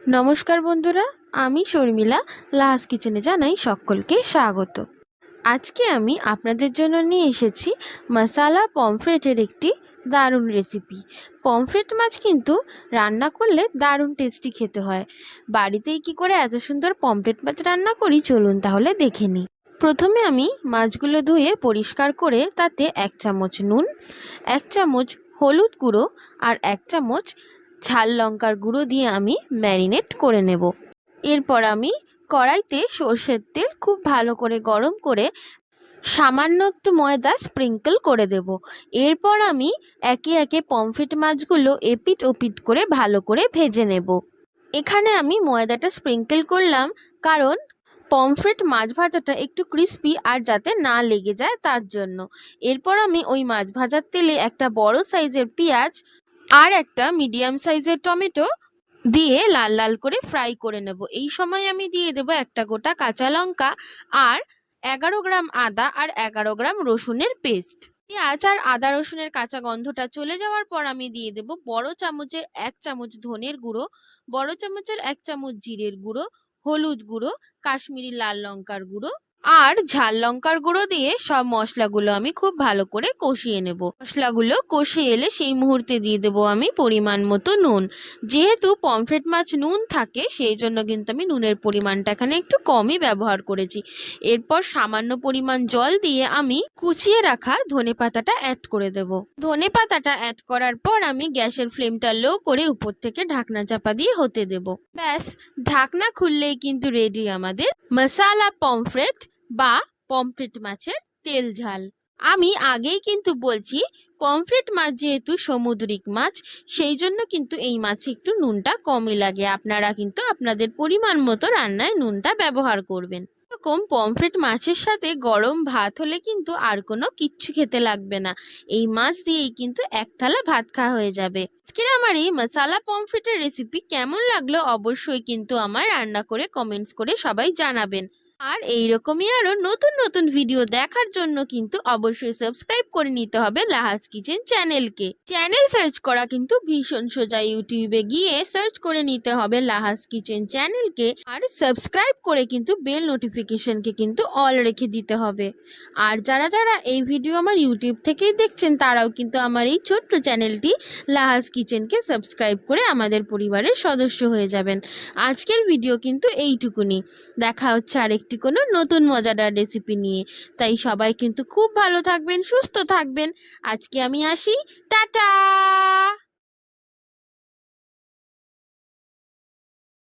নমস্কার বন্ধুরা, আমি শর্মিলা লাহাস কিচেনে জানাই সকলকে স্বাগত। আজকে আমি আপনাদের জন্য নিয়ে এসেছি মশালা পমফ্রেটের একটি দারুণ রেসিপি। পমফ্রেট মাছ কিন্তু রান্না করলে দারুণ টেস্টি খেতে হয়। বাড়িতেই কি করে এত সুন্দর পমফ্রেট মাছ রান্না করি চলুন তাহলে দেখে নিই। প্রথমে আমি মাছগুলো ধুয়ে পরিষ্কার করে তাতে 1 চামচ নুন, 1 চামচ হলুদ গুঁড়ো আর 1 চামচ ঝাল লঙ্কার গুঁড়ো দিয়ে আমি ম্যারিনেট করে নেব। এরপর আমি কড়াইতে সর্ষের তেল খুব ভালো করে গরম করে সামান্য একটু ময়দা স্প্রিঙ্কল করে দেব। এরপর আমি একে একে পমফ্রেট মাছগুলো এপিট ওপিট করে ভালো করে ভেজে নেব। এখানে আমি ময়দাটা স্প্রিঙ্কল করলাম কারণ পমফ্রেট মাছ ভাজাটা একটু ক্রিস্পি আর যাতে না লেগে যায় তার জন্য। এরপর আমি ওই মাছ ভাজার তেলে একটা বড় সাইজের পেঁয়াজ আর একটা মিডিয়াম সাইজের টমেটো দিয়ে লাল লাল করে ফ্রাই করে নেব। এই সময় আমি দিয়ে দেব একটা গোটা কাঁচা লঙ্কা আর 11 গ্রাম আদা আর 11 গ্রাম রসুনের পেস্ট। পেঁয়াজ আর আদা রসুনের কাঁচা গন্ধটা চলে যাওয়ার পর আমি দিয়ে দেব বড় চামচের 1 চামচ ধনের গুঁড়ো, বড় চামচের 1 চামচ জিরের গুঁড়ো, হলুদ গুঁড়ো, কাশ্মীরি লাল লঙ্কার গুঁড়ো আর ঝাল লঙ্কার গুঁড়ো দিয়ে সব মশলাগুলো আমি খুব ভালো করে কষিয়ে নেব। মশলাগুলো কষিয়ে এলে সেই মুহূর্তে দিয়ে দেবো আমি পরিমাণ মতো নুন। যেহেতু পমফ্রেট মাছ নুন থাকে সেই জন্য কিন্তু আমি নুনের পরিমাণটা এখানে একটু কমই ব্যবহার করেছি। এরপর সামান্য পরিমাণ জল দিয়ে আমি কুচিয়ে রাখা ধনেপাতাটা অ্যাড করে দেব। ধনেপাতাটা অ্যাড করার পর আমি গ্যাসের ফ্লেমটা লো করে উপর থেকে ঢাকনা চাপা দিয়ে হতে দেব। ব্যাস, ঢাকনা খুললেই কিন্তু রেডি আমাদের মশালা পমফ্রেট বা পমফ্রেট মাছের তেল ঝাল। আমি আগেই কিন্তু বলছি পমফ্রেট মাছ যেহেতু সামুদ্রিক মাছ সেই জন্য কিন্তু এই মাছে একটু নুনটা কমই লাগে। আপনারা কিন্তু আপনাদের পরিমাণ মতো রান্নায় নুনটা ব্যবহার করবেন। এরকম পমফ্রেট মাছের সাথে গরম ভাত হলে কিন্তু আর কোনো কিচ্ছু খেতে লাগবে না। এই মাছ দিয়েই কিন্তু 1 থালা ভাত খাওয়া হয়ে যাবে। আজকের আমার এই মশালা পমফ্রেটের রেসিপি কেমন লাগলো অবশ্যই কিন্তু আমায় রান্না করে কমেন্টস করে সবাই জানাবেন। আর এইরকমই আরো নতুন নতুন ভিডিও দেখার জন্য কিন্তু অবশ্যই সাবস্ক্রাইব করে নিতে হবে লাহাস কিচেন চ্যানেলকে। চ্যানেল সার্চ করা কিন্তু ভীষণ সোজা, ইউটিউবে গিয়ে সার্চ করে নিতে হবে লাহাস কিচেন চ্যানেলকে আর সাবস্ক্রাইব করে কিন্তু বেল নোটিফিকেশনকে কিন্তু অল রেখে দিতে হবে। আর যারা যারা এই ভিডিও আমার ইউটিউব থেকেই দেখছেন তারাও কিন্তু আমার এই ছোট্ট চ্যানেলটি লাহাস কিচেনকে সাবস্ক্রাইব করে আমাদের পরিবারের সদস্য হয়ে যাবেন। আজকের ভিডিও কিন্তু এইটুকুনি। দেখা হচ্ছে আরেকটি কোনো নতুন মজাদার রেসিপি নিয়ে। তাই সবাই কিন্তু খুব ভালো থাকবেন, সুস্থ থাকবেন। আজকে আমি আসি, টাটা।